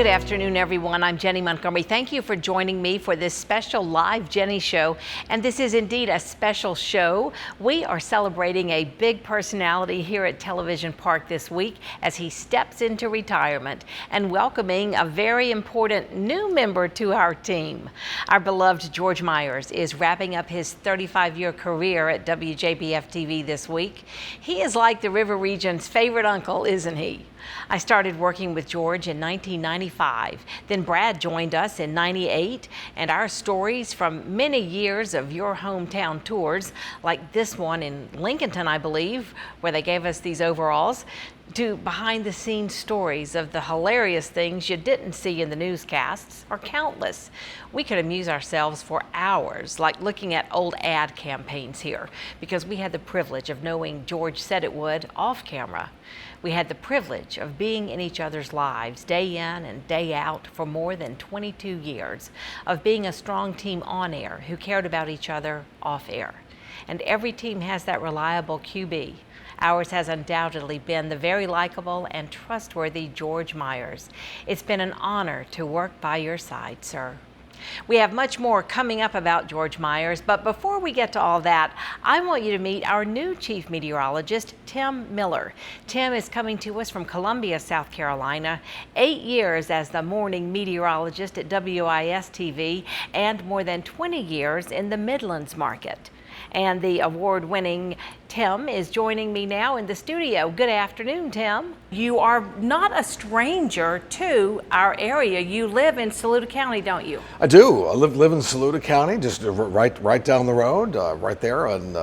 Good afternoon, everyone. I'm Jenny Montgomery. Thank you for joining me for this special live Jenny show. And this is indeed a special show. We are celebrating a big personality here at Television Park this week as he steps into retirement and welcoming a very important new member to our team. Our beloved George Myers is wrapping up his 35-year career at WJBF TV this week. He is like the River Region's favorite uncle, isn't he? I started working with George in 1995. Then Brad joined us in '98, and our stories from many years of your hometown tours, like this one in Lincolnton, I believe, where they gave us these overalls, to behind-the-scenes stories of the hilarious things you didn't see in the newscasts are countless. We could amuse ourselves for hours, like looking at old ad campaigns here, because we had the privilege of knowing George said it would off camera. We had the privilege of being in each other's lives day in and day out for more than 22 years, of being a strong team on air who cared about each other off air. And every team has that reliable QB. Ours has undoubtedly been the very likable and trustworthy George Myers. It's been an honor to work by your side, sir. We have much more coming up about George Myers, but before we get to all that, I want you to meet our new Chief Meteorologist, Tim Miller. Tim is coming to us from Columbia, South Carolina, 8 years as the morning meteorologist at WIS-TV and more than 20 years in the Midlands market. And the award-winning Tim is joining me now in the studio. Good afternoon, Tim. You are not a stranger to our area. You live in Saluda County, don't you? I do. I live in Saluda County, just right down the road, right there on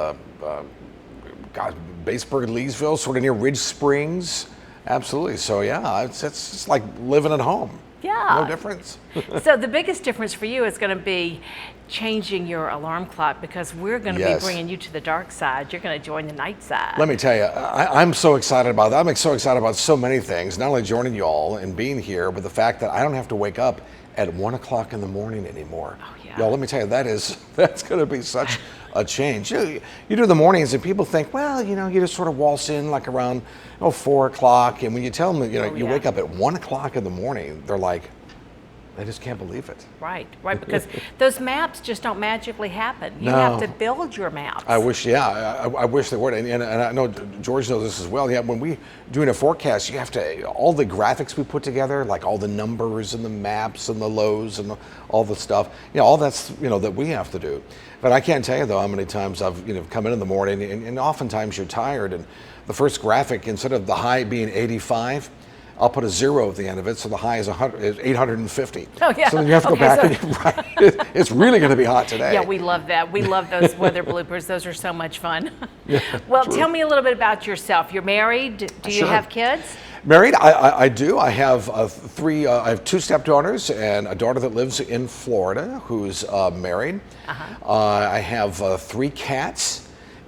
Baseburg, Leesville, sort of near Ridge Springs. Absolutely. So yeah, it's like living at home. Yeah. No difference. So the biggest difference for you is going to be changing your alarm clock, because we're going to be bringing you to the dark side. You're going to join the night side. Let me tell you, I'm so excited about that. I'm so excited about so many things, not only joining you all and being here, but the fact that I don't have to wake up at 1 o'clock in the morning anymore. Oh, yeah. Y'all, let me tell you, that's going to be such a change. You do the mornings and people think, well, you just sort of waltz in like around 4 o'clock, and when you tell them that you wake up at 1 o'clock in the morning, they're like, they just can't believe it. Right, because those maps just don't magically happen. You have to build your maps. I wish, I wish they would. And I know George knows this as well. Yeah, when we doing a forecast, you have to, all the graphics we put together, like all the numbers and the maps and the lows and all the stuff, all that's, that we have to do. But I can't tell you though how many times I've, come in the morning and oftentimes you're tired, and the first graphic, instead of the high being 85, I'll put a 0 at the end of it, so the high is 850. Oh, yeah. So then you have to go back and it's really going to be hot today. Yeah, we love that. We love those weather bloopers. Those are so much fun. Yeah, well, true. Tell me a little bit about yourself. You're married. Do you have kids? Married, I do. I have I have 2 stepdaughters and a daughter that lives in Florida who's married. I have 3 cats.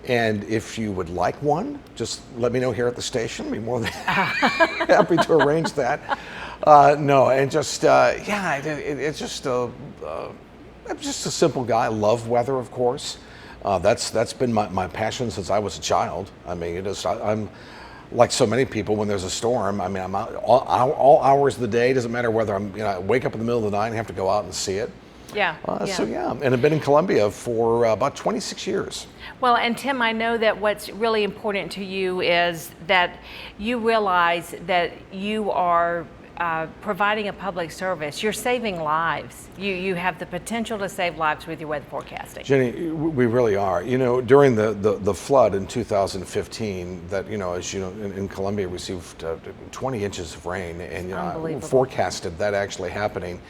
And if you would like one, just let me know here at the station. I'd be more than happy to arrange that. I'm just a simple guy. I love weather, of course. That's been my passion since I was a child. I mean, I'm like so many people. When there's a storm, I mean, I'm out all hours of the day. Doesn't matter whether I wake up in the middle of the night and have to go out and see it. Yeah. So and I've been in Columbia for about 26 years. Well, and Tim, I know that what's really important to you is that you realize that you are providing a public service. You're saving lives. You have the potential to save lives with your weather forecasting. Jenny, we really are. During the flood in 2015, that as you know, in Columbia received 20 inches of rain, and forecasted that actually happening.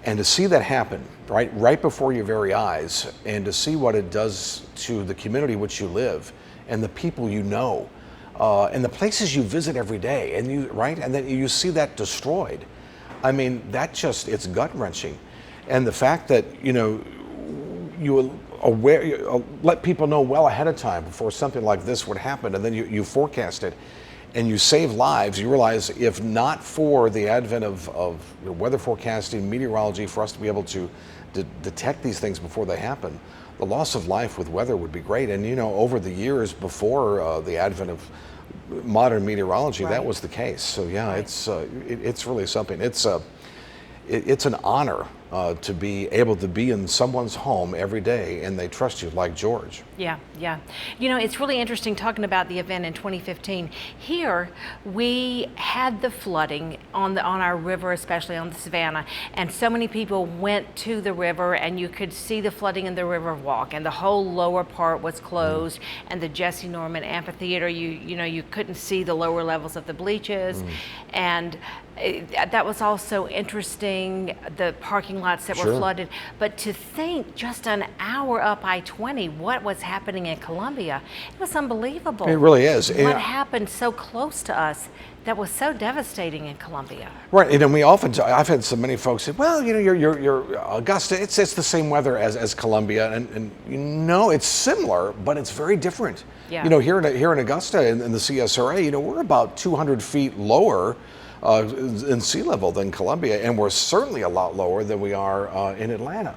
And to see that happen right before your very eyes, and to see what it does to the community which you live, and the people and the places you visit every day, and then you see that destroyed. I mean, it's gut wrenching, and the fact that you let people know well ahead of time before something like this would happen, and then you forecast it. And you save lives. You realize, if not for the advent of weather forecasting, meteorology, for us to be able to detect these things before they happen, the loss of life with weather would be great. And over the years before the advent of modern meteorology, that was the case. So yeah, it's really something. it's an honor to be able to be in someone's home every day and they trust you like George. Yeah, yeah. You know, it's really interesting talking about the event in 2015. Here, we had the flooding on our river, especially on the Savannah, and so many people went to the river, and you could see the flooding in the river walk, and the whole lower part was closed, and the Jesse Norman Amphitheater, you know, you couldn't see the lower levels of the bleachers, and that was also interesting, the parking lots that were flooded. But to think just an hour up I-20, what was happening in Columbia, it was unbelievable. It really is. What happened so close to us that was so devastating in Columbia. Right, and we often, I've had so many folks say, well, you know, you're Augusta, it's the same weather as Columbia, and you know, it's similar, but it's very different. Yeah. You know, here in Augusta, in the CSRA, you know, we're about 200 feet lower in sea level than Columbia, and we're certainly a lot lower than we are in Atlanta.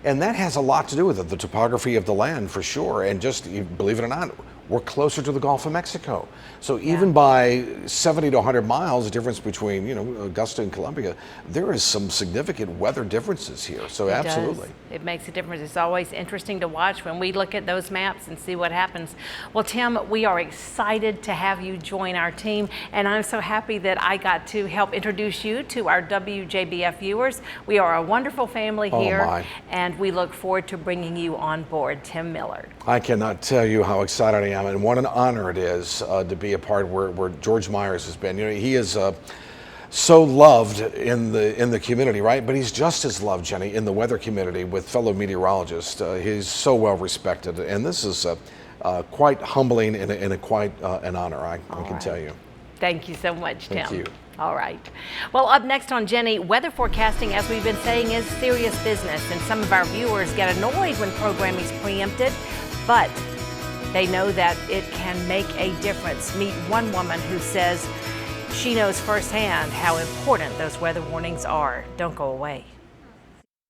And that has a lot to do with it, the topography of the land for sure, and just, believe it or not, we're closer to the Gulf of Mexico. So even by 70 to 100 miles difference between, you know, Augusta and Columbia, there is some significant weather differences here. So absolutely. It makes a difference. It's always interesting to watch when we look at those maps and see what happens. Well, Tim, we are excited to have you join our team, and I'm so happy that I got to help introduce you to our WJBF viewers. We are a wonderful family here, and we look forward to bringing you on board. Tim Miller. I cannot tell you how excited I am and what an honor it is to be a part where George Myers has been. You know, he is so loved in the community, right? But he's just as loved, Jenny, in the weather community with fellow meteorologists. He's so well respected, and this is quite humbling and quite an honor, I can tell you. Thank you so much, Tim. Thank you. All right. Well, up next on Jenny, weather forecasting, as we've been saying, is serious business, and some of our viewers get annoyed when programming is preempted, but they know that it can make a difference. Meet one woman who says she knows firsthand how important those weather warnings are. Don't go away.